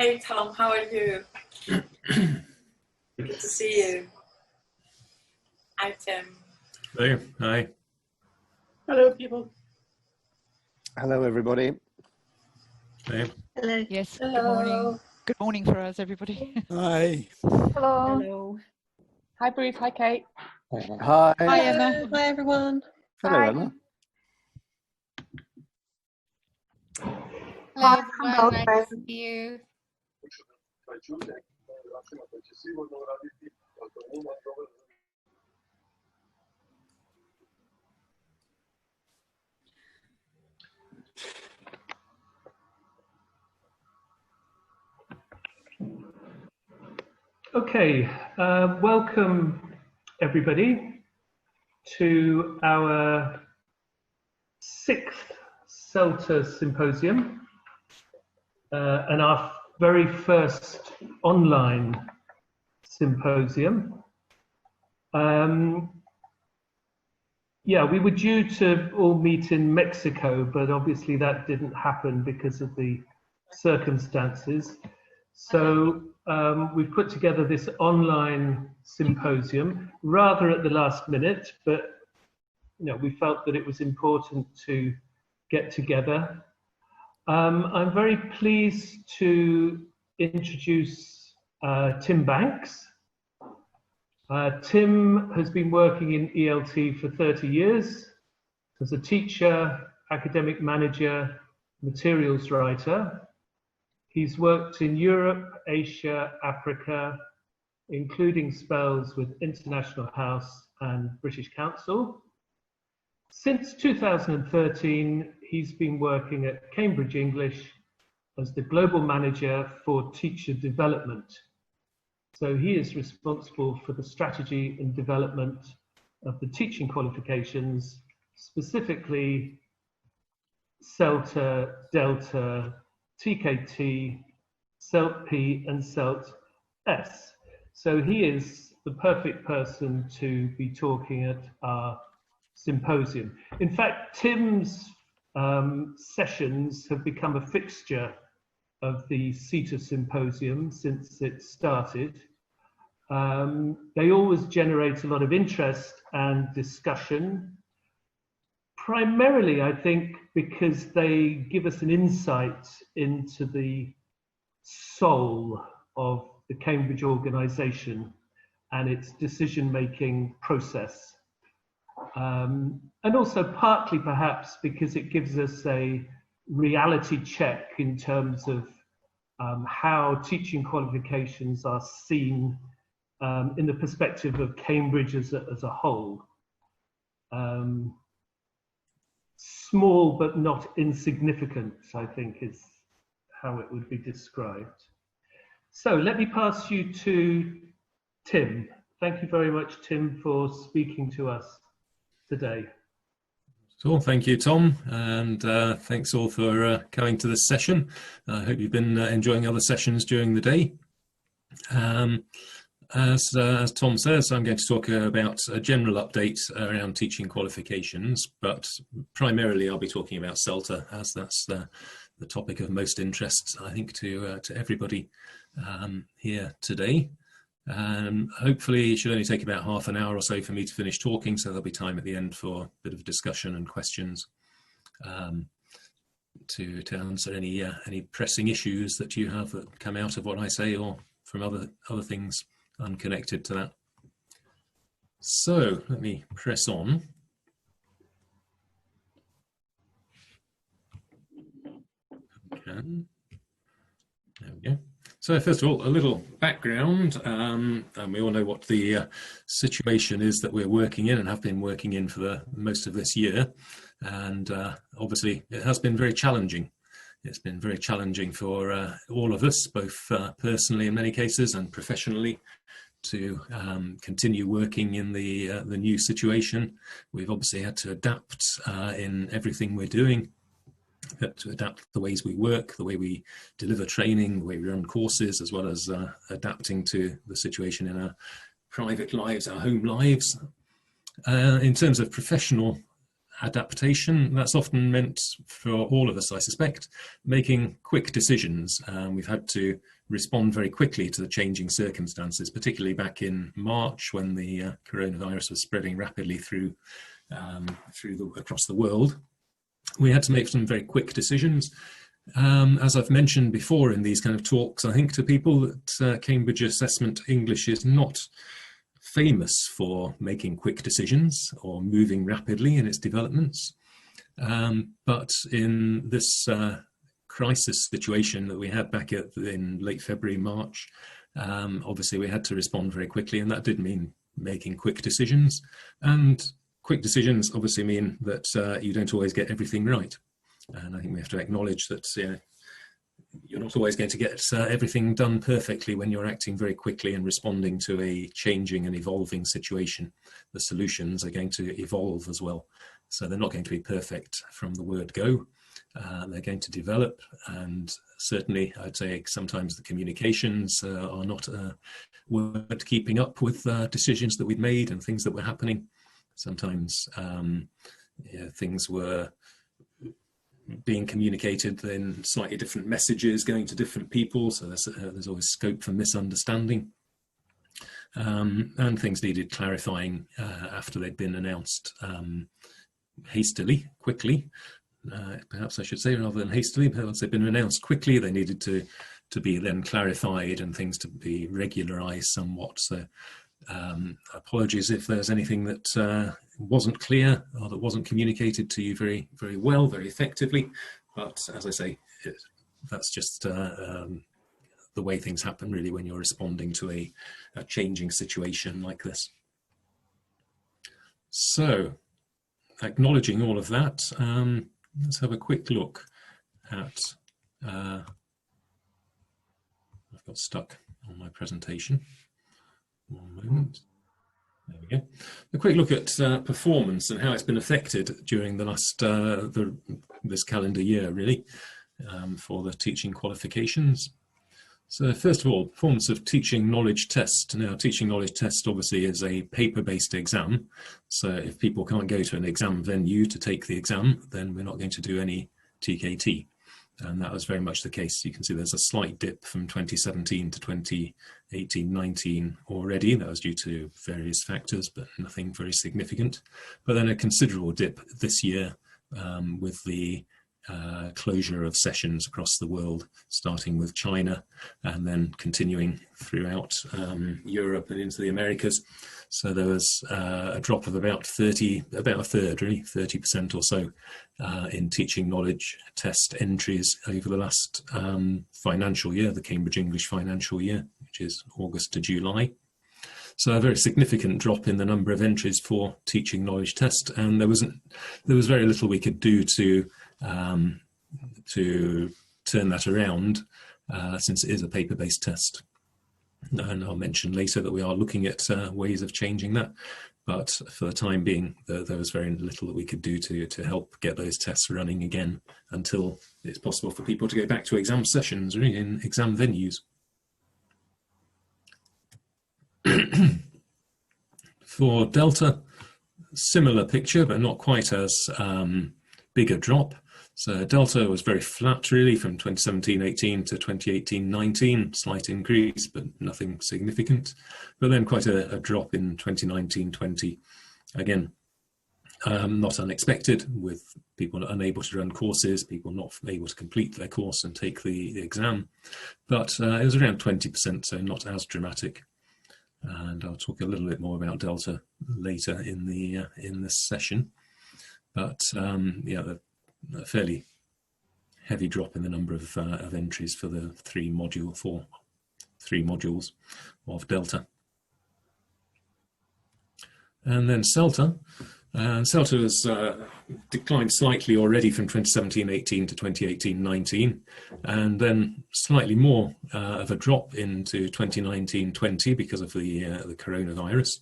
Hey Tom, how are you? Good to see you. Hi Tim. Hello, hi. Hello, people. Hello, everybody. Hello. Hello. Yes, Hello. good morning. Good morning for us, everybody. Hi. Hello. Hello. Hi, Bruce. Hi, Kate. Hi. Hi, Emma. Hi, everyone. Hello, Hi. Emma. Hello everyone, nice to see you. Okay, welcome everybody to our 6th CELTA Symposium and our very first online symposium. Yeah, we were due to all meet in Mexico, but obviously that didn't happen because of the circumstances. So we've put together this online symposium rather at the last minute, but we felt that it was important to get together. I'm very pleased to introduce Tim Banks. Tim has been working in ELT for 30 years as a teacher, academic manager, materials writer. He's worked in Europe, Asia, Africa, including spells with International House and British Council. Since 2013, he's been working at Cambridge English as the Global Manager for Teacher Development. So he is responsible for the strategy and development of the teaching qualifications, specifically CELTA, Delta, TKT, CELT-P and CELT-S. So he is the perfect person to be talking at our symposium. In fact, Tim's sessions have become a fixture of the CETA Symposium since it started. They always generate a lot of interest and discussion. Primarily, I think, because they give us an insight into the soul of the Cambridge organisation and its decision-making process. And also partly perhaps because it gives us a reality check in terms of how teaching qualifications are seen in the perspective of Cambridge as a whole. Small but not insignificant, I think, is how it would be described. So let me pass you to Tim. Thank you very much, Tim, for speaking to us today. So thank you, Tom, and thanks all for coming to this session. I hope you've been enjoying other sessions during the day. As Tom says, I'm going to talk about a general update around teaching qualifications, but primarily I'll be talking about CELTA, as that's the topic of most interest, I think, to everybody here today. Hopefully it should only take about half an hour or so for me to finish talking, so there'll be time at the end for a bit of discussion and questions to answer any pressing issues that you have that come out of what I say or from other things unconnected to that. So let me press on. Okay. There we go. So first of all, a little background, and we all know what the situation is that we're working in and have been working in for most of this year. And obviously it has been very challenging. It's been very challenging for all of us, both personally in many cases and professionally, to continue working in the new situation. We've obviously had to adapt in everything we're doing. To adapt the ways we work, the way we deliver training, the way we run courses, as well as adapting to the situation in our private lives, our home lives. In terms of professional adaptation. That's often meant, for all of us, I suspect, making quick decisions. We've had to respond very quickly to the changing circumstances, particularly back in March when the coronavirus was spreading rapidly through across the world. We had to make some very quick decisions. As I've mentioned before in these kind of talks, I think to people that Cambridge Assessment English is not famous for making quick decisions or moving rapidly in its developments. But in this crisis situation that we had back in late February, March, obviously we had to respond very quickly, and that did mean making quick decisions. And quick decisions obviously mean that you don't always get everything right. And I think we have to acknowledge that you're not always going to get everything done perfectly when you're acting very quickly and responding to a changing and evolving situation. The solutions are going to evolve as well. So they're not going to be perfect from the word go. They're going to develop, and certainly I'd say sometimes the communications are not weren't keeping up with decisions that we'd made and things that were happening. Sometimes things were being communicated in slightly different messages going to different people, so there's always scope for misunderstanding, and things needed clarifying after they'd been announced hastily, quickly, perhaps I should say, rather than hastily. Once they'd been announced quickly, they needed to be then clarified and things to be regularized somewhat. So apologies if there's anything that wasn't clear or that wasn't communicated to you very, very well, very effectively. But as I say, that's just the way things happen really when you're responding to a changing situation like this. So, acknowledging all of that, let's have a quick look at, I've got stuck on my presentation. One moment. There we go. A quick look at performance and how it's been affected during the last this calendar year, really, for the teaching qualifications. So first of all, performance of teaching knowledge test. Now, teaching knowledge test obviously is a paper-based exam. So if people can't go to an exam venue to take the exam, then we're not going to do any TKT. And that was very much the case. You can see there's a slight dip from 2017 to 2018-19 already. That was due to various factors, but nothing very significant. But then a considerable dip this year with the closure of sessions across the world, starting with China and then continuing throughout Europe and into the Americas. So there was a drop of about a third, really, 30% or so in teaching knowledge test entries over the last financial year, the Cambridge English financial year, which is August to July. So a very significant drop in the number of entries for teaching knowledge test, and there was very little we could do to turn that around since it is a paper-based test. And I'll mention later that we are looking at ways of changing that, but for the time being there was very little that we could do to help get those tests running again until it's possible for people to go back to exam sessions or in exam venues. For Delta, similar picture, but not quite as big a drop. So Delta was very flat really from 2017-18 to 2018-19, slight increase, but nothing significant. But then quite a drop in 2019-20. Again, not unexpected, with people unable to run courses, people not able to complete their course and take the exam. But it was around 20%, so not as dramatic. And I'll talk a little bit more about Delta later in this session. But yeah, a fairly heavy drop in the number of entries for the three modules of Delta. And then CELTA. CELTA has declined slightly already from 2017-18 to 2018-19, and then slightly more of a drop into 2019-20 because of the coronavirus.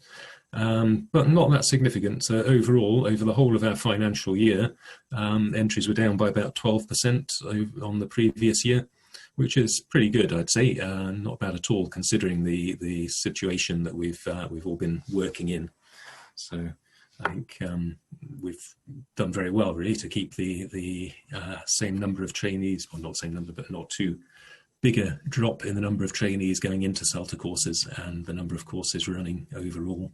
But not that significant. So overall, over the whole of our financial year, entries were down by about 12% on the previous year, which is pretty good, I'd say. Not bad at all, considering the situation that we've all been working in. So I think we've done very well, really, to keep the same number of trainees, well, not same number, but not too bigger drop in the number of trainees going into CELTA courses and the number of courses running overall.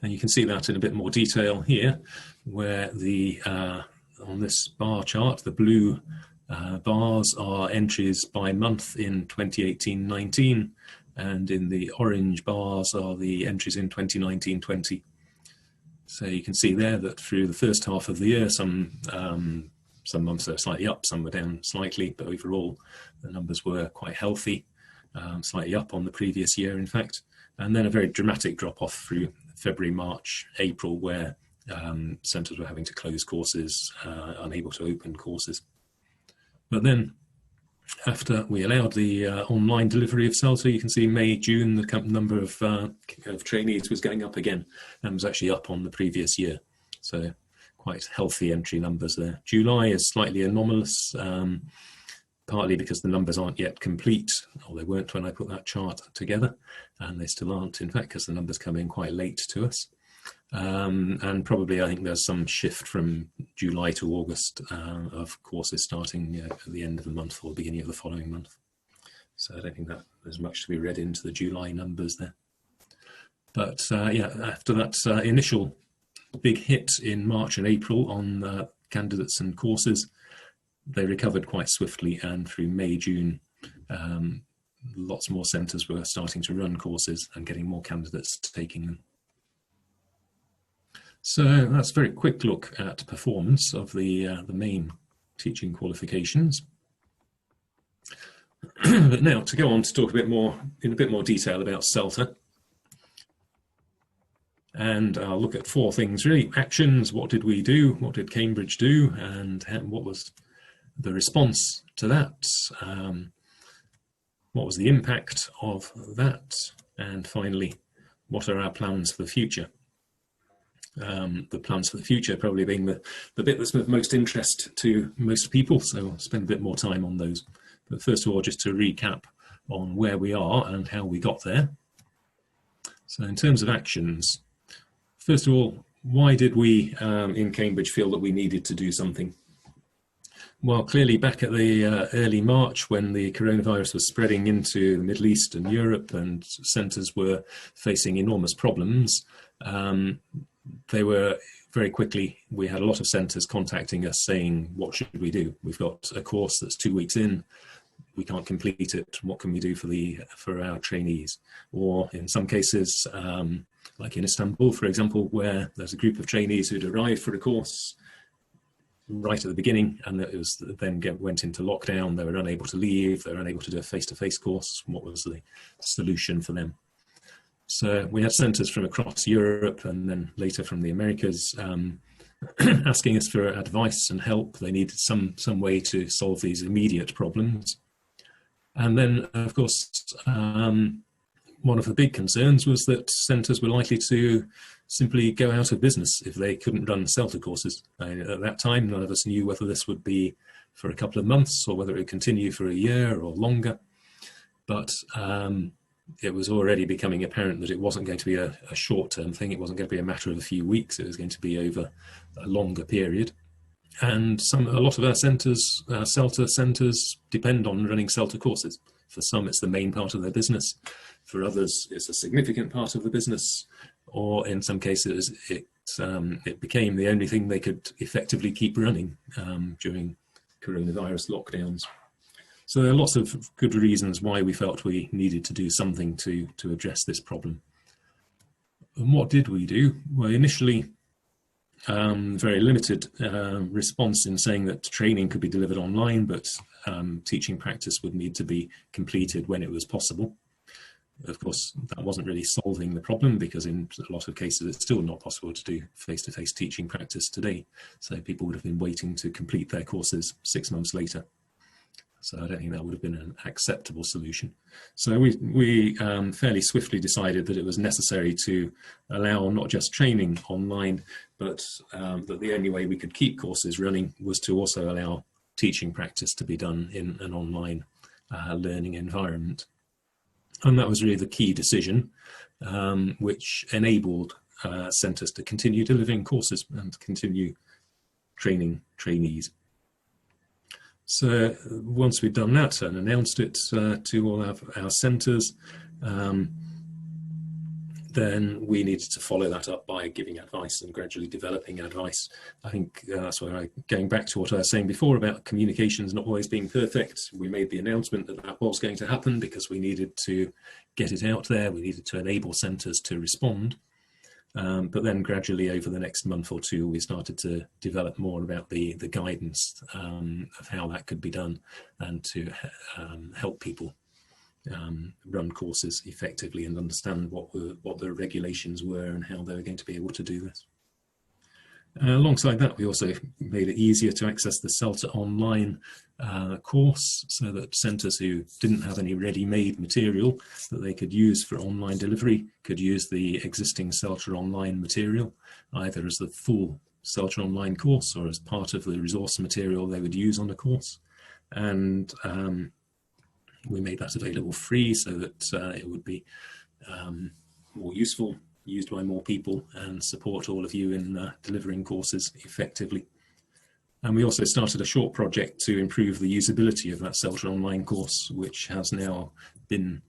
And you can see that in a bit more detail here, where the on this bar chart, the blue bars are entries by month in 2018-19, and in the orange bars are the entries in 2019-20. So you can see there that through the first half of the year, some months are slightly up, some were down slightly, but overall the numbers were quite healthy, slightly up on the previous year, in fact. And then a very dramatic drop off through February, March, April, where centres were having to close courses, unable to open courses. But then after we allowed the online delivery of CELTA, you can see May, June, the number of trainees was going up again and was actually up on the previous year. So quite healthy entry numbers there. July is slightly anomalous, partly because the numbers aren't yet complete, or they weren't when I put that chart together, and they still aren't, in fact, because the numbers come in quite late to us. And probably I think there's some shift from July to August of courses starting at the end of the month or the beginning of the following month. So I don't think that there's much to be read into the July numbers there. But yeah, after that initial big hit in March and April on candidates and courses, they recovered quite swiftly, and through May, June, lots more centres were starting to run courses and getting more candidates taking them. So that's a very quick look at performance of the main teaching qualifications. But now to go on to talk in a bit more detail about CELTA. And I'll look at four things really: actions, what did we do, what did Cambridge do, and what was the response to that, what was the impact of that, and finally, what are our plans for the future. The plans for the future probably being the bit that's of most interest to most people, so I'll spend a bit more time on those. But first of all, just to recap on where we are and how we got there. So in terms of actions, first of all, why did we in Cambridge feel that we needed to do something? Well, clearly back at the early March, when the coronavirus was spreading into the Middle East and Europe and centres were facing enormous problems, they were very quickly, we had a lot of centres contacting us saying, what should we do? We've got a course that's 2 weeks in, we can't complete it, what can we do for our trainees? Or in some cases, like in Istanbul, for example, where there's a group of trainees who'd arrived for a course right at the beginning, and it was then went into lockdown. They were unable to leave, they were unable to do a face-to-face course. What was the solution for them? So we had centres from across Europe and then later from the Americas asking us for advice and help. They needed some way to solve these immediate problems. And then, of course, one of the big concerns was that centres were likely to simply go out of business if they couldn't run CELTA courses. At that time, none of us knew whether this would be for a couple of months or whether it would continue for a year or longer. But it was already becoming apparent that it wasn't going to be a short-term thing. It wasn't going to be a matter of a few weeks. It was going to be over a longer period. And a lot of our centres, CELTA centres, depend on running CELTA courses. For some, it's the main part of their business. For others, it's a significant part of the business. Or in some cases, it became the only thing they could effectively keep running during coronavirus lockdowns. So there are lots of good reasons why we felt we needed to do something to address this problem. And what did we do? Well, initially, very limited response in saying that training could be delivered online, but teaching practice would need to be completed when it was possible. Of course, that wasn't really solving the problem, because in a lot of cases it's still not possible to do face-to-face teaching practice today. So people would have been waiting to complete their courses 6 months later. So I don't think that would have been an acceptable solution. So we fairly swiftly decided that it was necessary to allow not just training online, but that the only way we could keep courses running was to also allow teaching practice to be done in an online learning environment. And that was really the key decision, which enabled centres to continue delivering courses and continue training trainees. So once we'd done that and announced it to all of our centres, then we needed to follow that up by giving advice and gradually developing advice. I think that's where going back to what I was saying before about communications not always being perfect. We made the announcement that that was going to happen because we needed to get it out there. We needed to enable centres to respond. But then gradually over the next month or two, we started to develop more about the guidance of how that could be done and to help people run courses effectively and understand what the regulations were and how they were going to be able to do this. Alongside that, we also made it easier to access the CELTA online course so that centres who didn't have any ready-made material that they could use for online delivery could use the existing CELTA online material, either as the full CELTA online course or as part of the resource material they would use on the course. And we made that available free so that it would be more useful, used by more people, and support all of you in delivering courses effectively. And we also started a short project to improve the usability of that CELTA online course, which has now been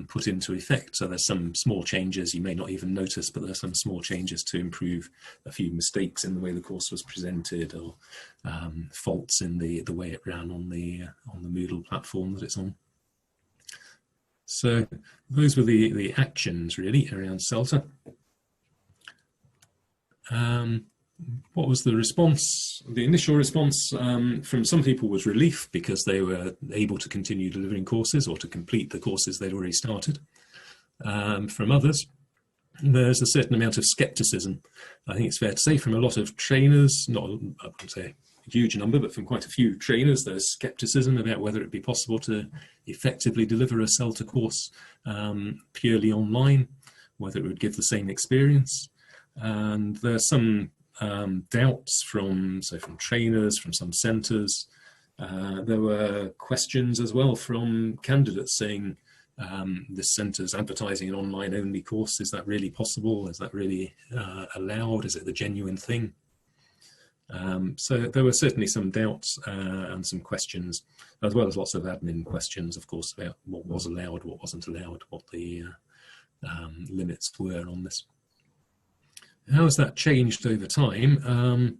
put into effect. So there's some small changes you may not even notice, but there's some small changes to improve a few mistakes in the way the course was presented, or faults in the way it ran on the Moodle platform that it's on. So those were the actions really around CELTA. What was the response? The initial response from some people was relief because they were able to continue delivering courses or to complete the courses they'd already started. From others, there's a certain amount of skepticism. I think it's fair to say from a lot of trainers, not I wouldn't say a huge number, but from quite a few trainers, there's skepticism about whether it'd be possible to effectively deliver a CELTA course purely online, whether it would give the same experience. And there's some doubts from trainers, from some centres. There were questions as well from candidates saying, this centre's advertising an online only course, is that really possible? Is that really allowed? Is it the genuine thing? So there were certainly some doubts and some questions, as well as lots of admin questions, of course, about what was allowed, what wasn't allowed, what the limits were on this. How has that changed over time?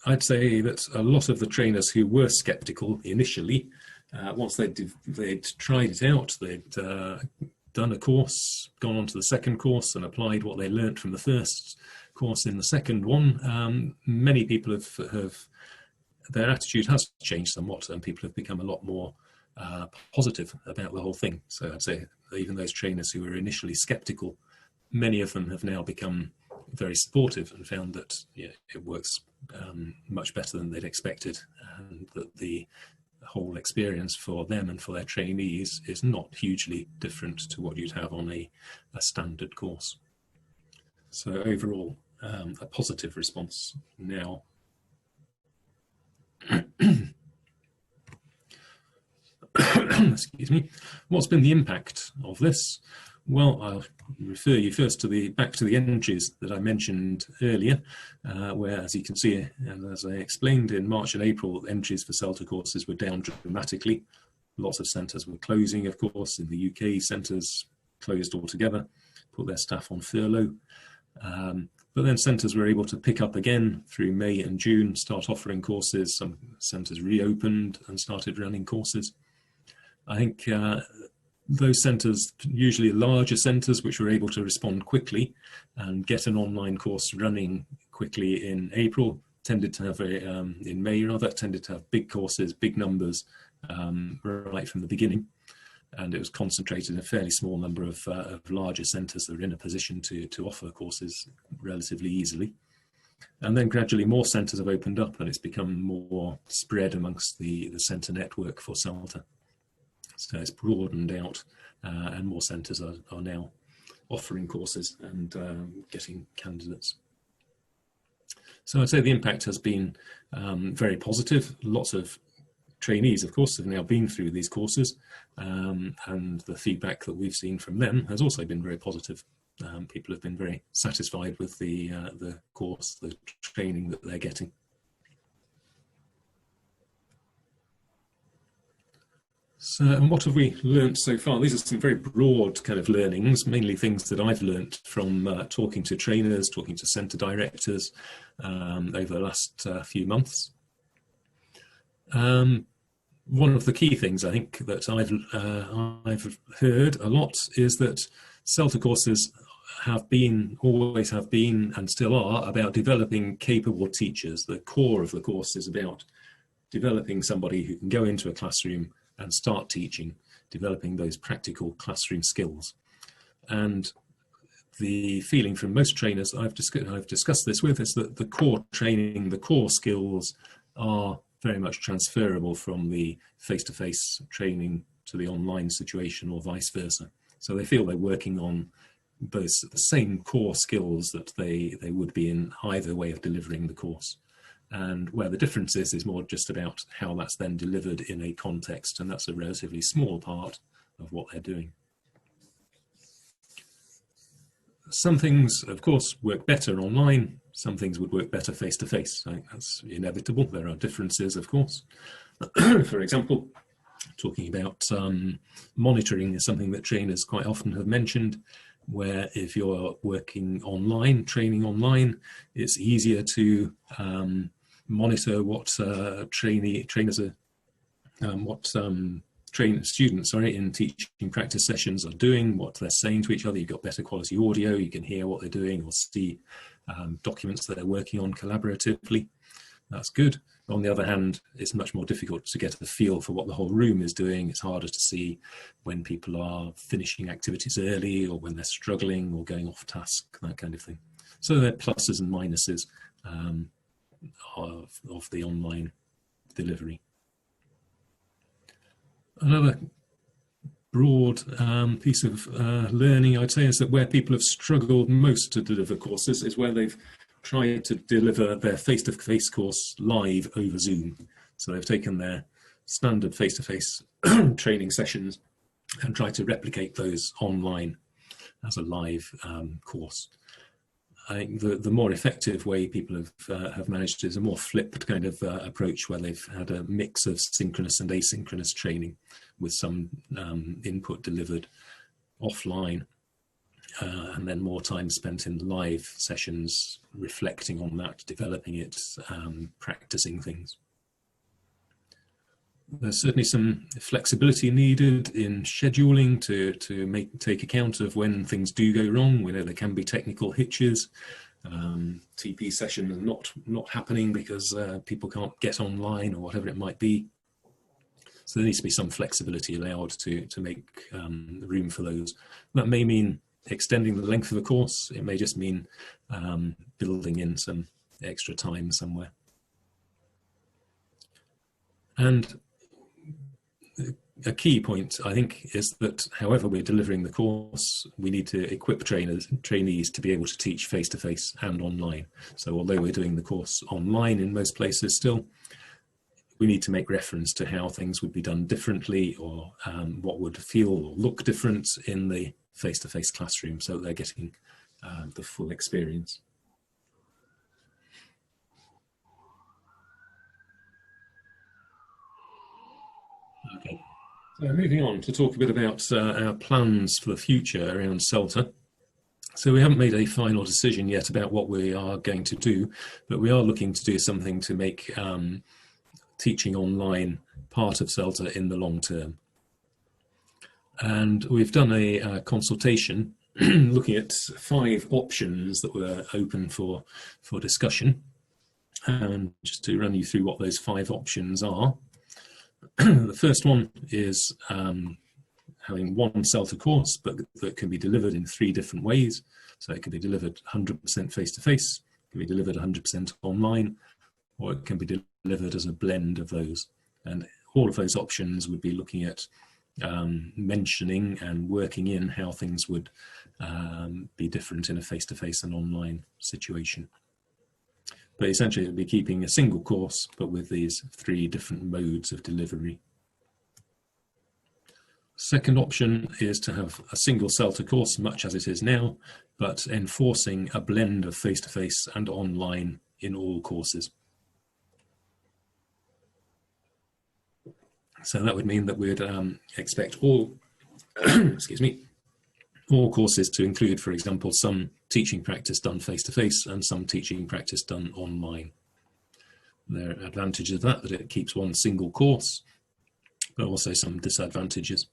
I'd say that a lot of the trainers who were sceptical initially, once they'd tried it out, they'd done a course, gone on to the second course and applied what they learnt from the first course in the second one, many people have their attitude has changed somewhat, and people have become a lot more positive about the whole thing. So I'd say even those trainers who were initially sceptical, many of them have now become very supportive and found that it works much better than they'd expected, and that the whole experience for them and for their trainees is not hugely different to what you'd have on a standard course. So overall, a positive response now. Excuse me. What's been the impact of this? Well, I'll refer you first to back to the entries that I mentioned earlier, where, as you can see, and as I explained, in March and April, entries for CELTA courses were down dramatically. Lots of centres were closing, of course. In the UK, centres closed altogether, put their staff on furlough. But then centres were able to pick up again through May and June, start offering courses. Some centres reopened and started running courses. I think those centres, usually larger centres which were able to respond quickly and get an online course running quickly in April, tended to have in May rather, tended to have big courses, big numbers right from the beginning. And it was concentrated in a fairly small number of larger centres that were in a position to offer courses relatively easily. And then gradually more centres have opened up and it's become more spread amongst the centre network for CELTA. So it's broadened out and more centres are now offering courses and getting candidates. So I'd say the impact has been very positive. Lots of trainees, of course, have now been through these courses, and the feedback that we've seen from them has also been very positive. People have been very satisfied with the course, the training that they're getting. So, and what have we learnt so far? These are some very broad kind of learnings, mainly things that I've learnt from talking to trainers, talking to centre directors over the last few months. One of the key things I think that I've heard a lot is that CELTA courses always have been and still are about developing capable teachers. The core of the course is about developing somebody who can go into a classroom and start teaching, developing those practical classroom skills. And the feeling from most trainers I've discussed this with is that the core training, the core skills are very much transferable from the face-to-face training to the online situation or vice versa. So they feel they're working on the same core skills that they would be in either way of delivering the course. And where the difference is more just about how that's then delivered in a context, and that's a relatively small part of what they're doing. Some things, of course, work better online. Some things would work better face-to-face. I think that's inevitable. There are differences, of course. For example, talking about monitoring is something that trainers quite often have mentioned, where if you're working online, training online, it's easier to monitor what students in teaching practice sessions are doing, what they're saying to each other. You've got better quality audio, you can hear what they're doing or see documents that they're working on collaboratively. That's good. On the other hand, it's much more difficult to get a feel for what the whole room is doing. It's harder to see when people are finishing activities early or when they're struggling or going off task, that kind of thing. So there are pluses and minuses of the online delivery. Another broad piece of learning, I'd say, is that where people have struggled most to deliver courses is where they've tried to deliver their face-to-face course live over Zoom. So they've taken their standard face-to-face training sessions and tried to replicate those online as a live course. I think the more effective way people have managed is a more flipped kind of approach, where they've had a mix of synchronous and asynchronous training with some input delivered offline, and then more time spent in live sessions reflecting on that, developing it, practicing things. There's certainly some flexibility needed in scheduling to take account of when things do go wrong. We know there can be technical hitches. TP sessions not happening because people can't get online or whatever it might be. So there needs to be some flexibility allowed to make room for those. That may mean extending the length of the course. It may just mean building in some extra time somewhere. And a key point, I think, is that however we're delivering the course, we need to equip trainees to be able to teach face-to-face and online. So although we're doing the course online in most places still, we need to make reference to how things would be done differently, or what would feel or look different in the face-to-face classroom, so they're getting the full experience. Okay. So moving on to talk a bit about our plans for the future around CELTA. So we haven't made a final decision yet about what we are going to do, but we are looking to do something to make teaching online part of CELTA in the long term. And we've done a consultation looking at 5 options that were open for discussion. And just to run you through what those 5 options are. The first one is having one CELTA course, but that can be delivered in 3 different ways. So it can be delivered 100% face-to-face, it can be delivered 100% online, or it can be delivered as a blend of those. And all of those options would be looking at mentioning and working in how things would be different in a face-to-face and online situation. But essentially it would be keeping a single course, but with these 3 different modes of delivery. Second option is to have a single CELTA course, much as it is now, but enforcing a blend of face-to-face and online in all courses. So that would mean that we'd expect all, excuse me, all courses to include, for example, some teaching practice done face-to-face and some teaching practice done online. There are advantages of that it keeps one single course, but also some disadvantages.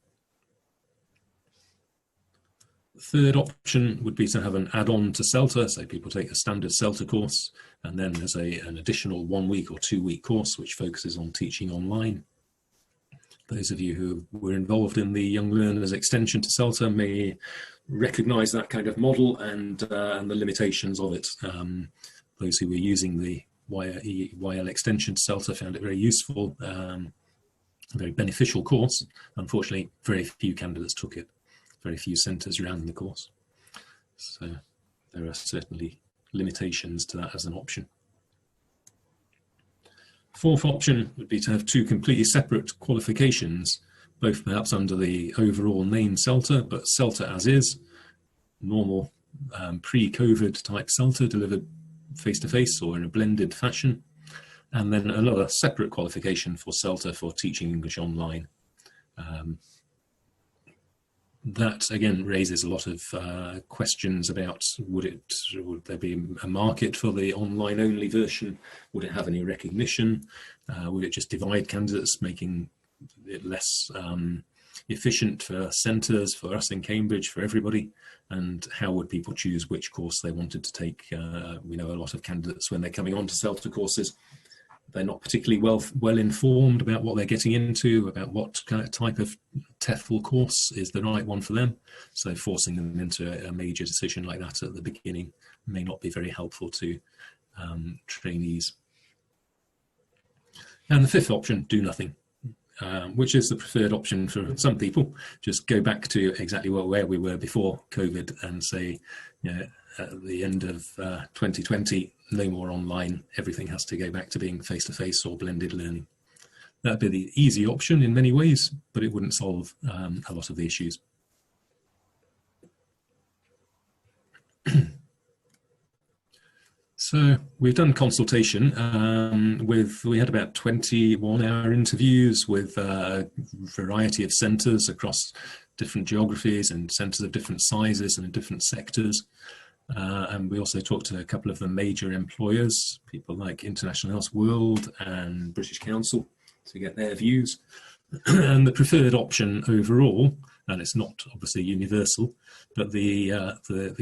The third option would be to have an add-on to CELTA, so people take a standard CELTA course, and then there's an additional 1 week or 2 week course which focuses on teaching online. Those of you who were involved in the Young Learners extension to CELTA may recognise that kind of model and the limitations of it. Those who were using the YL extension to CELTA found it very useful, a very beneficial course. Unfortunately, very few candidates took it. Very few centres ran the course. So there are certainly limitations to that as an option. Fourth option would be to have 2 completely separate qualifications, both perhaps under the overall name CELTA, but CELTA as is, normal pre-COVID type CELTA delivered face-to-face or in a blended fashion, and then another separate qualification for CELTA for teaching English online. That again raises a lot of questions about would there be a market for the online only version? Would it have any recognition? Would it just divide candidates, making it less efficient for centres, for us in Cambridge, for everybody? And how would people choose which course they wanted to take? We know a lot of candidates, when they're coming on to CELTA courses, they're not particularly well informed about what they're getting into, about what kind of type of TEFL course is the right one for them. So forcing them into a major decision like that at the beginning may not be very helpful to trainees. And the fifth option, do nothing, which is the preferred option for some people. Just go back to exactly where we were before COVID and say, you know, at the end of 2020, no more online, everything has to go back to being face-to-face or blended learning. That'd be the easy option in many ways, but it wouldn't solve a lot of the issues. So we've done consultation we had about 21-hour interviews with a variety of centres across different geographies and centres of different sizes and in different sectors. And we also talked to a couple of the major employers, people like International House World and British Council, to get their views. And the preferred option overall, and it's not obviously universal, but the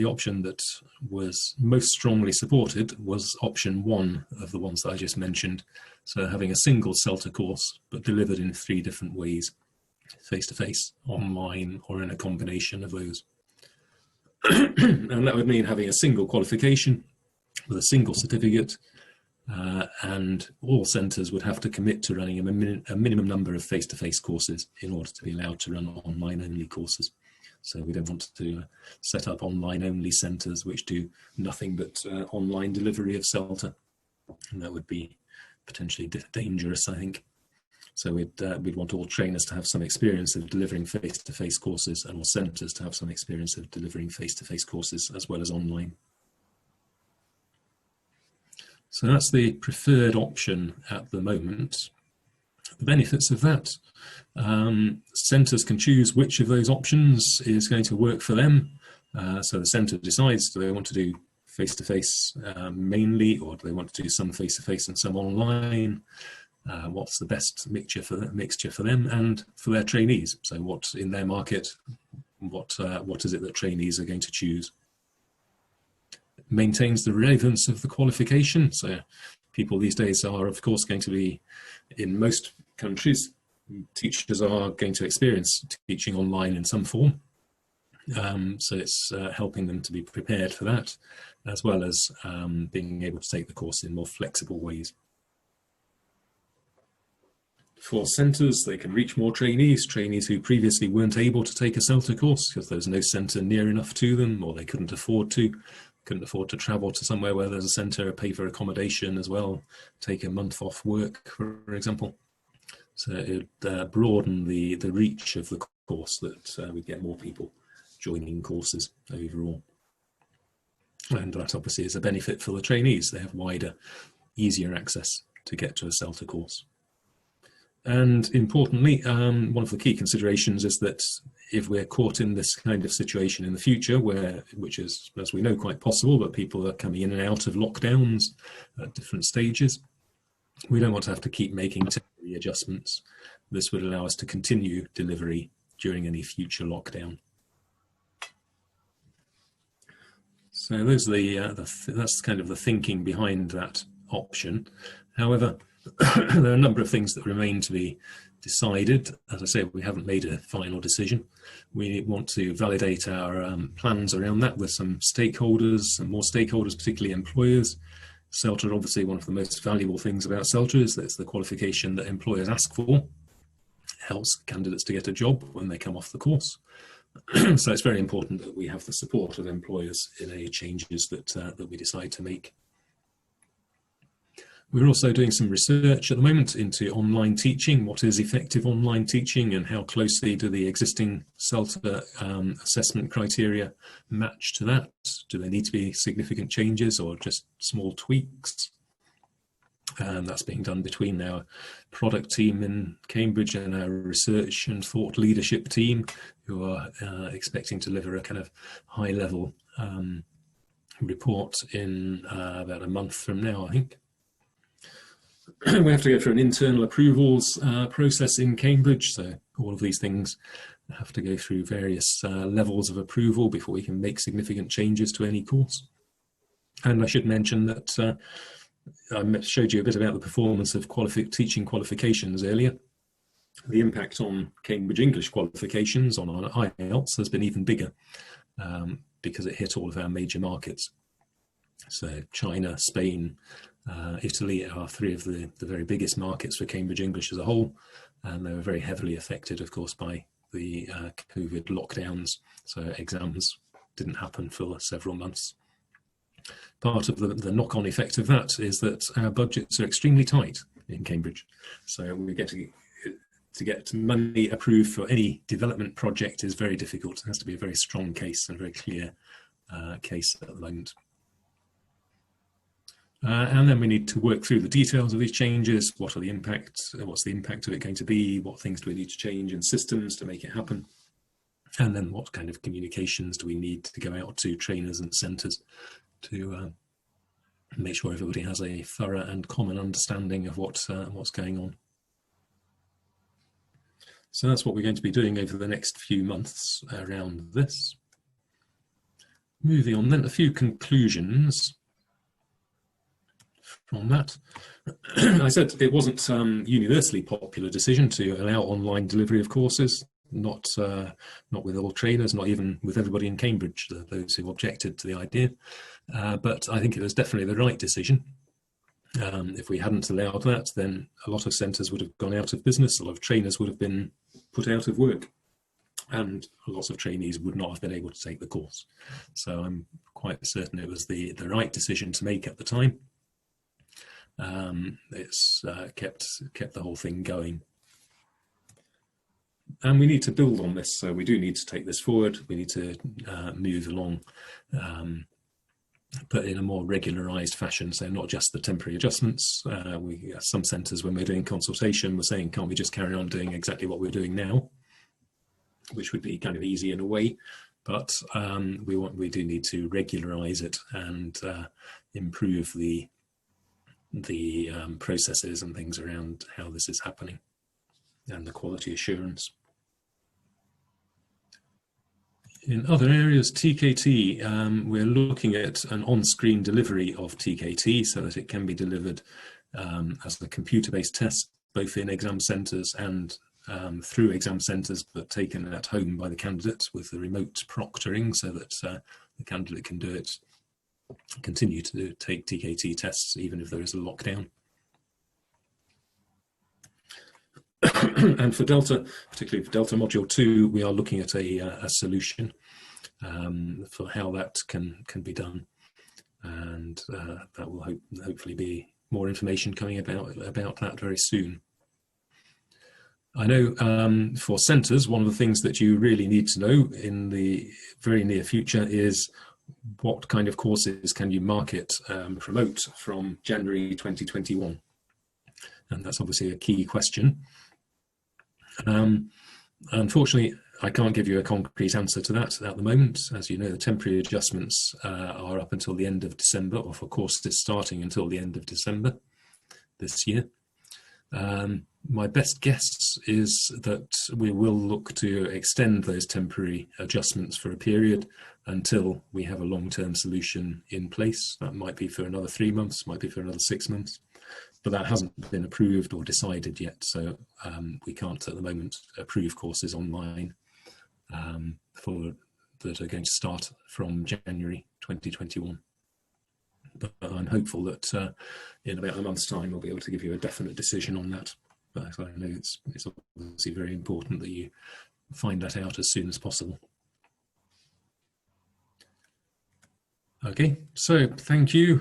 option that was most strongly supported was option 1 of the ones that I just mentioned. So having a single CELTA course, but delivered in 3 different ways: face-to-face, online, or in a combination of those. And that would mean having a single qualification with a single certificate, and all centres would have to commit to running a minimum number of face-to-face courses in order to be allowed to run online-only courses. So we don't want to set up online-only centres which do nothing but online delivery of CELTA, and that would be potentially dangerous, I think. So we'd want all trainers to have some experience of delivering face-to-face courses, and all centres to have some experience of delivering face-to-face courses as well as online. So that's the preferred option at the moment. The benefits of that: centres can choose which of those options is going to work for them. So the centre decides, do they want to do face-to-face mainly, or do they want to do some face-to-face and some online? What's the best mixture for them and for their trainees? So what in their market, what is it that trainees are going to choose? It maintains the relevance of the qualification. So people these days are, of course, going to be, in most countries, teachers are going to experience teaching online in some form. So it's helping them to be prepared for that, as well as being able to take the course in more flexible ways. For centres, they can reach more trainees who previously weren't able to take a CELTA course because there was no centre near enough to them, or they couldn't afford to travel to somewhere where there's a centre, pay for accommodation as well, take a month off work, for example. So it would broaden the reach of the course, that we get more people joining courses overall. And that obviously is a benefit for the trainees. They have wider, easier access to get to a CELTA course. And importantly, one of the key considerations is that if we're caught in this kind of situation in the future, which is, as we know, quite possible, but people are coming in and out of lockdowns at different stages, we don't want to have to keep making temporary adjustments. This would allow us to continue delivery during any future lockdown. So those are that's kind of the thinking behind that option. However, there are a number of things that remain to be decided. As I say, we haven't made a final decision. We want to validate our plans around that with some stakeholders, and more stakeholders, particularly employers. CELTA, obviously, one of the most valuable things about CELTA is that it's the qualification that employers ask for. It helps candidates to get a job when they come off the course. So it's very important that we have the support of employers in any changes that we decide to make. We're also doing some research at the moment into online teaching. What is effective online teaching, and how closely do the existing CELTA assessment criteria match to that? Do there need to be significant changes or just small tweaks? And that's being done between our product team in Cambridge and our research and thought leadership team, who are expecting to deliver a kind of high level report in about a month from now, I think. We have to go through an internal approvals process in Cambridge, so all of these things have to go through various levels of approval before we can make significant changes to any course. And I should mention that I showed you a bit about the performance of teaching qualifications earlier. The impact on Cambridge English qualifications on IELTS has been even bigger because it hit all of our major markets. So China, Spain, Italy are three of the very biggest markets for Cambridge English as a whole, and they were very heavily affected, of course, by the COVID lockdowns, so exams didn't happen for several months. Part of the knock-on effect of that is that our budgets are extremely tight in Cambridge, so we get to get money approved for any development project is very difficult. It has to be a very strong case and a very clear case at the moment. And then we need to work through the details of these changes. What are the impacts? What's the impact of it going to be? What things do we need to change in systems to make it happen? And then what kind of communications do we need to go out to trainers and centres to make sure everybody has a thorough and common understanding of what's going on. So that's what we're going to be doing over the next few months around this. Moving on then, a few conclusions from that. I said it wasn't universally popular decision to allow online delivery of courses, not with all trainers, not even with everybody in Cambridge, those who objected to the idea. But I think it was definitely the right decision. If we hadn't allowed that, then a lot of centres would have gone out of business, a lot of trainers would have been put out of work, and lots of trainees would not have been able to take the course. So I'm quite certain it was the right decision to make at the time. It's kept the whole thing going. And we need to build on this, so we do need to take this forward. We need to move along, but in a more regularised fashion, so not just the temporary adjustments. Some centres, when we're doing consultation, we're saying, can't we just carry on doing exactly what we're doing now, which would be kind of easy in a way, but we do need to regularise it and improve the processes and things around how this is happening and the quality assurance. In other areas, TKT, we're looking at an on-screen delivery of TKT so that it can be delivered as a computer-based test, both in exam centres and through exam centres, but taken at home by the candidate with the remote proctoring, so that the candidate can do it, continue to take TKT tests even if there is a lockdown. And for Delta, particularly for Delta Module 2, we are looking at a solution for how that can be done, and that will hopefully be more information coming about that very soon. I know for centres, one of the things that you really need to know in the very near future is what kind of courses can you market, promote from January 2021? And that's obviously a key question. Unfortunately, I can't give you a concrete answer to that at the moment. As you know, the temporary adjustments are up until the end of December, or for courses starting until the end of December this year. My best guess is that we will look to extend those temporary adjustments for a period until we have a long-term solution in place. That might be for another 3 months, might be for another 6 months, but that hasn't been approved or decided yet. So we can't at the moment approve courses online that are going to start from January 2021. But I'm hopeful that in about a month's time, we'll be able to give you a definite decision on that. But I know it's obviously very important that you find that out as soon as possible. Okay, so thank you,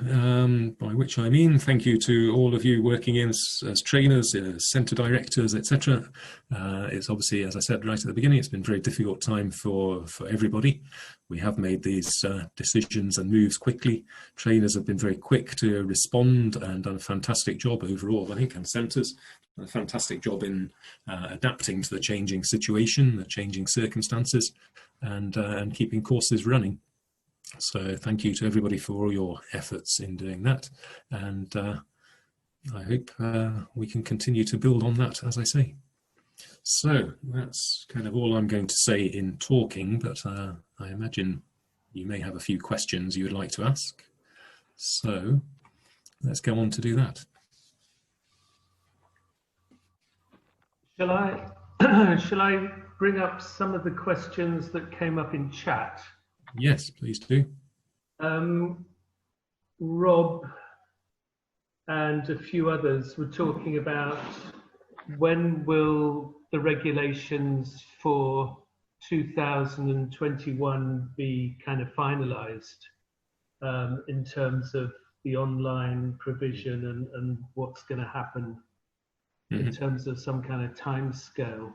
by which I mean thank you to all of you working in as trainers, centre directors, etc. It's obviously, as I said right at the beginning, it's been a very difficult time for everybody. We have made these decisions and moves quickly. Trainers have been very quick to respond and done a fantastic job overall, I think, and centres done a fantastic job in adapting to the changing situation, the changing circumstances, and keeping courses running. So thank you to everybody for all your efforts in doing that, and I hope we can continue to build on that, as I say. So that's kind of all I'm going to say in talking, but I imagine you may have a few questions you would like to ask. So let's go on to do that. Shall I bring up some of the questions that came up in chat? Yes, please do. Rob and a few others were talking about when will the regulations for 2021 be kind of finalised in terms of the online provision and what's going to happen in terms of some kind of time scale.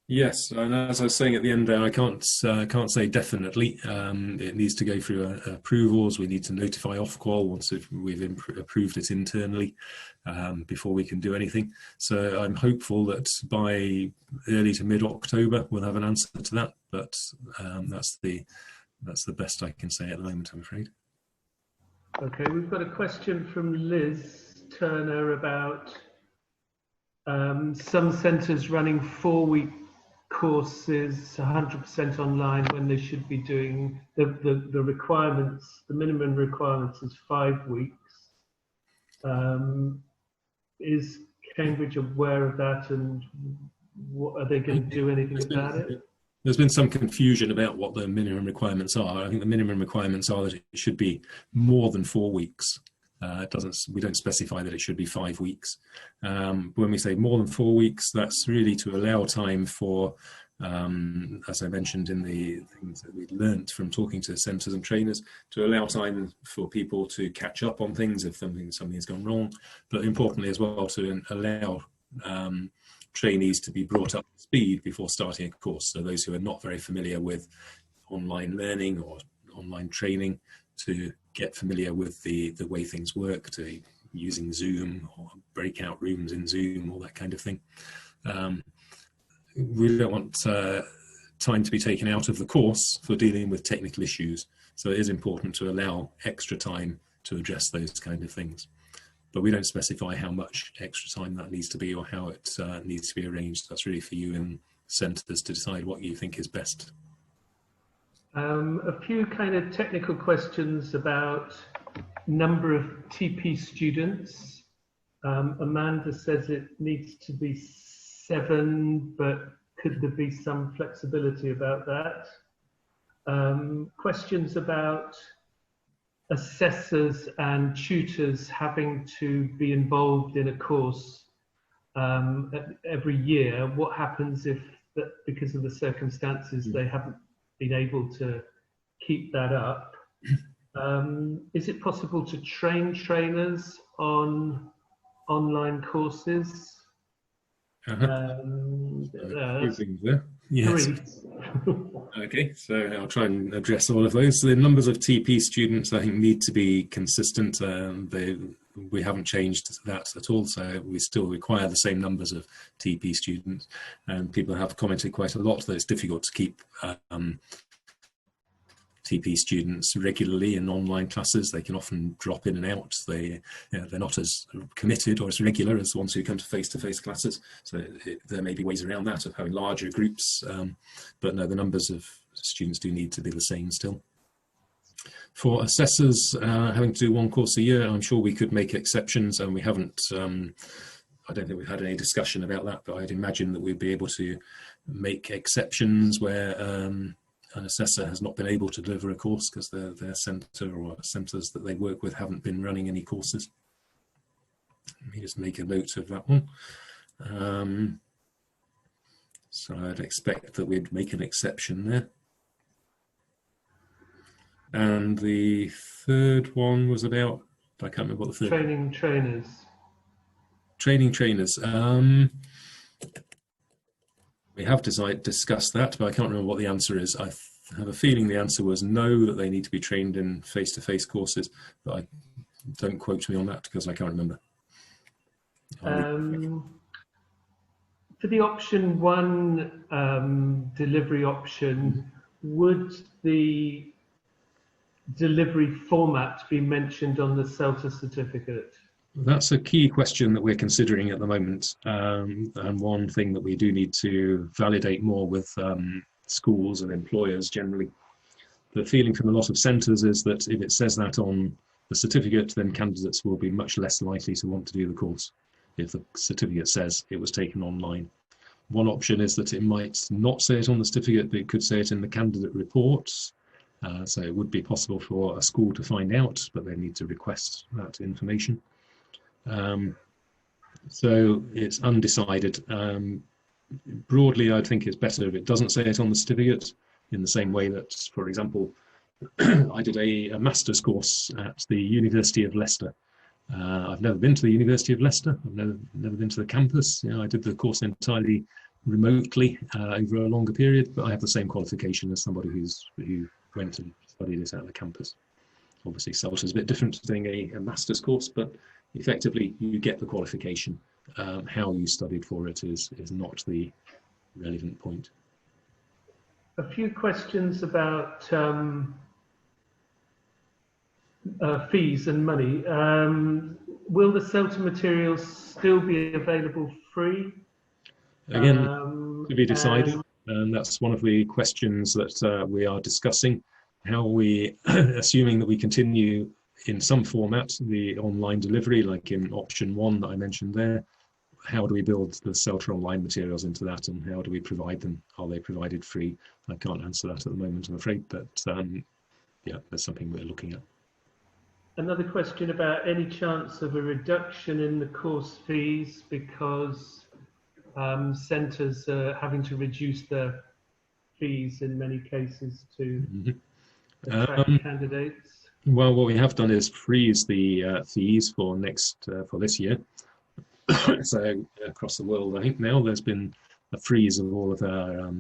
Yes, and as I was saying at the end there, I can't say definitely. It needs to go through approvals. We need to notify Ofqual once we've approved it internally before we can do anything. So I'm hopeful that by early to mid-October we'll have an answer to that. But that's the best I can say at the moment, I'm afraid. Okay, we've got a question from Liz Turner about some centres running 4-week courses 100% online when they should be doing the requirements. The minimum requirements is 5 weeks. Is Cambridge aware of that, and what, are they going to do anything about it? There's been some confusion about what the minimum requirements are. I think the minimum requirements are that it should be more than 4 weeks. We don't specify that it should be 5 weeks. When we say more than 4 weeks, that's really to allow time for, as I mentioned in the things that we'd learnt from talking to centres and trainers, to allow time for people to catch up on things if something has gone wrong, but importantly as well to allow trainees to be brought up to speed before starting a course. So those who are not very familiar with online learning or online training, to get familiar with the way things work, to using Zoom or breakout rooms in Zoom, all that kind of thing. We don't want time to be taken out of the course for dealing with technical issues. So it is important to allow extra time to address those kind of things. But we don't specify how much extra time that needs to be or how it needs to be arranged. That's really for you and centres to decide what you think is best. A few kind of technical questions about number of TP students. Amanda says it needs to be 7, but could there be some flexibility about that? Questions about assessors and tutors having to be involved in a course every year. What happens if, because of the circumstances, they haven't been able to keep that up? Is it possible to train trainers on online courses? Few That's things there. Yes. 3. Okay, so I'll try and address all of those. So the numbers of TP students, I think, need to be consistent. We haven't changed that at all, so we still require the same numbers of TP students. And people have commented quite a lot that it's difficult to keep TP students regularly in online classes. They can often drop in and out. They're not as committed or as regular as the ones who come to face-to-face classes. So there may be ways around that of having larger groups, but no, the numbers of students do need to be the same still. For assessors having to do one course a year, I'm sure we could make exceptions, and we haven't. I don't think we've had any discussion about that, but I'd imagine that we'd be able to make exceptions where an assessor has not been able to deliver a course because their centre or centres that they work with haven't been running any courses. Let me just make a note of that one. So I'd expect that we'd make an exception there. And the third one was about, I can't remember what the third. Training trainers. Training trainers. We have discussed that, but I can't remember what the answer is. I have a feeling the answer was no, that they need to be trained in face-to-face courses, but don't quote me on that because I can't remember. For the option 1 delivery option, would the delivery format be mentioned on the CELTA certificate? That's a key question that we're considering at the moment, and one thing that we do need to validate more with schools and employers generally. The feeling from a lot of centres is that if it says that on the certificate, then candidates will be much less likely to want to do the course if the certificate says it was taken online. One option is that it might not say it on the certificate, but it could say it in the candidate reports. So it would be possible for a school to find out, but they need to request that information. So it's undecided. Broadly, I think it's better if it doesn't say it on the certificate, in the same way that, for example, I did a master's course at the University of Leicester. I've never been to the University of Leicester. I've never been to the campus. I did the course entirely remotely over a longer period, but I have the same qualification as somebody who went and studied it at the campus. Obviously, CELTA is a bit different to doing a master's course, but effectively you get the qualification. How you studied for it is not the relevant point. A few questions about fees and money. Will the CELTA materials still be available free? Again, to be decided, and that's one of the questions that we are discussing. How we, assuming that we continue in some format, the online delivery, like in option 1 that I mentioned there, how do we build the CELTA online materials into that, and how do we provide them? Are they provided free? I can't answer that at the moment, I'm afraid, but yeah, that's something we're looking at. Another question about any chance of a reduction in the course fees because centres are having to reduce their fees in many cases to attract candidates. Well, what we have done is freeze the fees for this year. So across the world, I think now there's been a freeze of all of our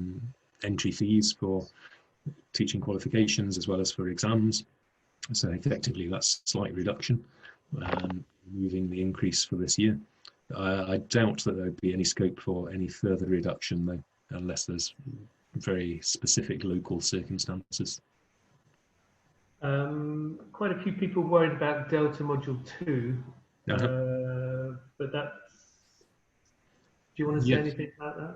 entry fees for teaching qualifications as well as for exams. So effectively, that's a slight reduction, moving the increase for this year. I doubt that there would be any scope for any further reduction, though, unless there's very specific local circumstances. Quite a few people worried about Delta Module 2, but that's... Do you want to say anything about that?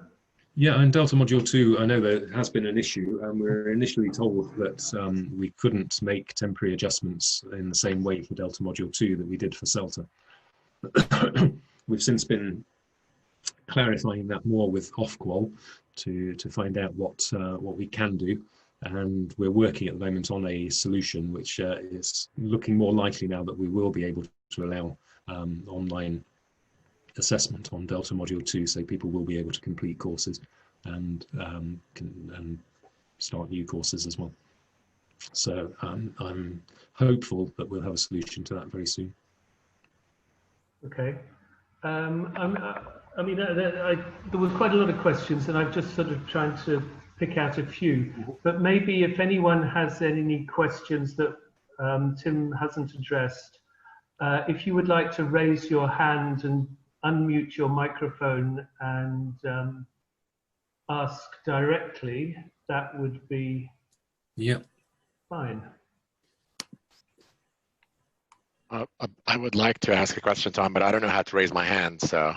Yeah, and Delta Module 2, I know there has been an issue, and we were initially told that we couldn't make temporary adjustments in the same way for Delta Module 2 that we did for CELTA. We've since been clarifying that more with Ofqual to find out what we can do, and we're working at the moment on a solution which is looking more likely now that we will be able to allow online assessment on Delta Module 2, so people will be able to complete courses and start new courses as well. So I'm hopeful that we'll have a solution to that very soon. Okay. I mean, there were quite a lot of questions, and I've just sort of trying to pick out a few. But maybe if anyone has any questions that Tim hasn't addressed, if you would like to raise your hand and unmute your microphone and ask directly, that would be fine. I would like to ask a question, Tom, but I don't know how to raise my hand, so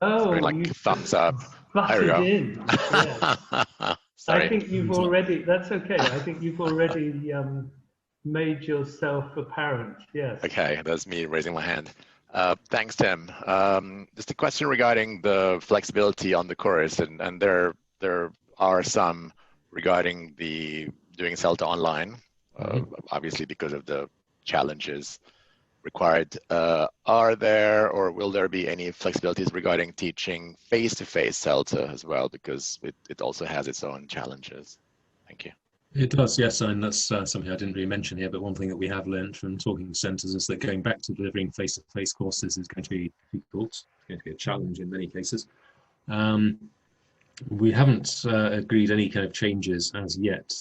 you thumbs up. There we go. Yes. Sorry. I think you've already, that's okay. I think you've already made yourself apparent, yes. Okay, that's me raising my hand. Thanks, Tim. Just a question regarding the flexibility on the course, and there are some regarding the doing CELTA online, obviously because of the challenges required. Are there or will there be any flexibilities regarding teaching face-to-face CELTA as well, because it also has its own challenges? Thank you. It does, yes, and that's something I didn't really mention here, but one thing that we have learned from talking to centres is that going back to delivering face-to-face courses is going to be difficult. It's going to be a challenge in many cases. We haven't agreed any kind of changes as yet.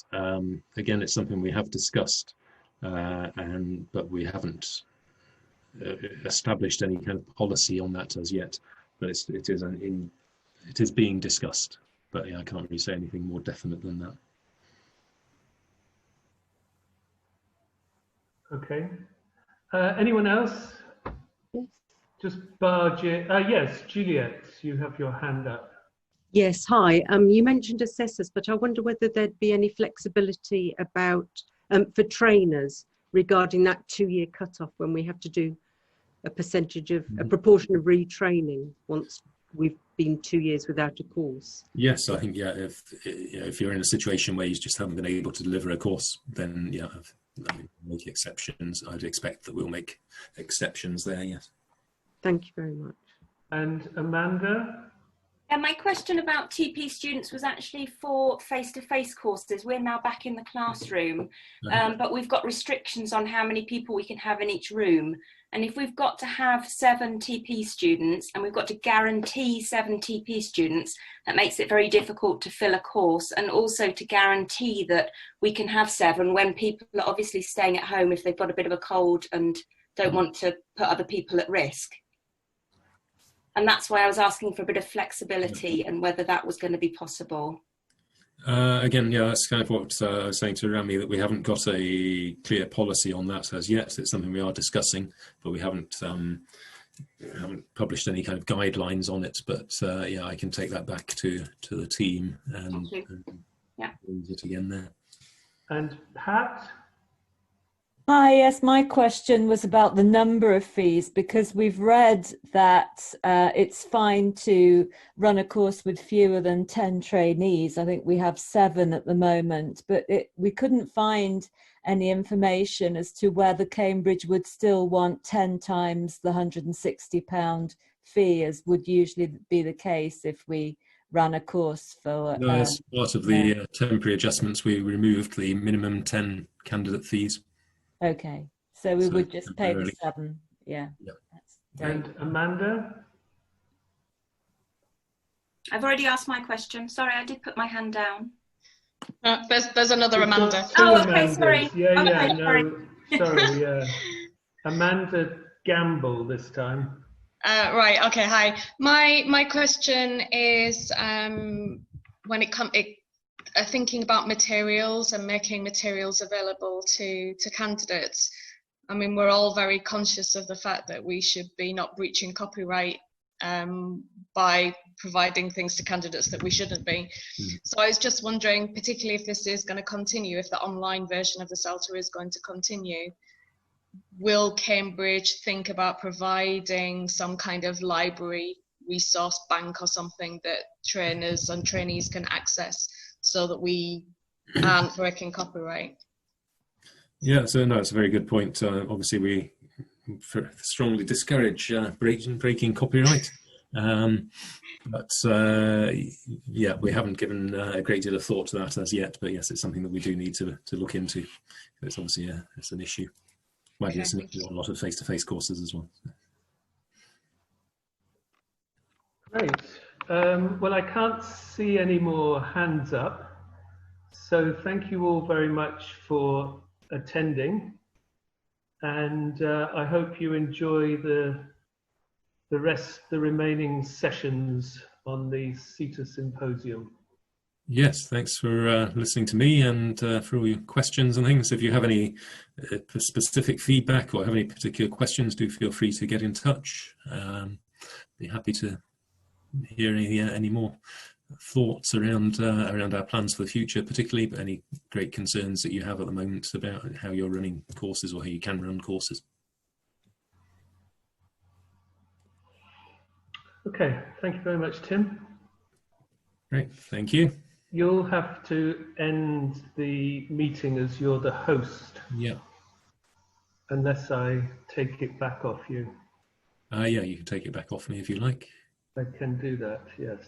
Again, it's something we have discussed, but we haven't established any kind of policy on that as yet. But it is being discussed. But yeah, I can't really say anything more definite than that. Okay. Anyone else? Yes. Just yes, Juliet, you have your hand up. Yes, hi. You mentioned assessors, but I wonder whether there'd be any flexibility about for trainers regarding that 2-year cutoff when we have to do a percentage of a proportion of retraining once we've been 2 years without a course. Yes, I think if you're in a situation where you just haven't been able to deliver a course, then make exceptions. I'd expect that we'll make exceptions there. Yes. Thank you very much. And Amanda? And my question about TP students was actually for face-to-face courses. We're now back in the classroom, but we've got restrictions on how many people we can have in each room. And if we've got to have 7 TP students and we've got to guarantee 7 TP students, that makes it very difficult to fill a course, and also to guarantee that we can have 7 when people are obviously staying at home if they've got a bit of a cold and don't want to put other people at risk. And that's why I was asking for a bit of flexibility and whether that was going to be possible. Again, that's kind of what I was saying to Rami, that we haven't got a clear policy on that as yet. It's something we are discussing, but we haven't published any kind of guidelines on it. But I can take that back to the team and use it again there. And Pat? Hi, yes, my question was about the number of fees, because we've read that it's fine to run a course with fewer than 10 trainees. I think we have 7 at the moment, but we couldn't find any information as to whether Cambridge would still want 10 times the £160 fee, as would usually be the case if we ran a course for... No, as part of the temporary adjustments, we removed the minimum 10 candidate fees. Okay, so we would just pay the 7, yeah. And Amanda? I've already asked my question. Sorry, I did put my hand down. There's another Amanda. Oh, okay, sorry. Sorry, Amanda Gamble this time. Right, okay, hi. My question is when it comes... thinking about materials and making materials available to candidates. I mean, we're all very conscious of the fact that we should be not breaching copyright by providing things to candidates that we shouldn't be. So I was just wondering, particularly if this is going to continue, if the online version of the CELTA is going to continue, will Cambridge think about providing some kind of library resource bank or something that trainers and trainees can access, so that we aren't breaking copyright? Yeah, so no, it's a very good point. Obviously, we strongly discourage breaking copyright. But we haven't given a great deal of thought to that as yet. But yes, it's something that we do need to look into. It's obviously it's an issue. Well, it's an issue on a lot of face-to-face courses as well. Great. Well, I can't see any more hands up. So thank you all very much for attending. And I hope you enjoy the remaining sessions on the CETA Symposium. Yes, thanks for listening to me and for all your questions and things. If you have any specific feedback or have any particular questions, do feel free to get in touch. Be happy to hear any more thoughts around our plans for the future, particularly, but any great concerns that you have at the moment about how you're running courses or how you can run courses. Okay, thank you very much, Tim. Great, thank you. You'll have to end the meeting as you're the host. Yeah. Unless I take it back off you. Yeah, you can take it back off me if you like. I can do that, yes.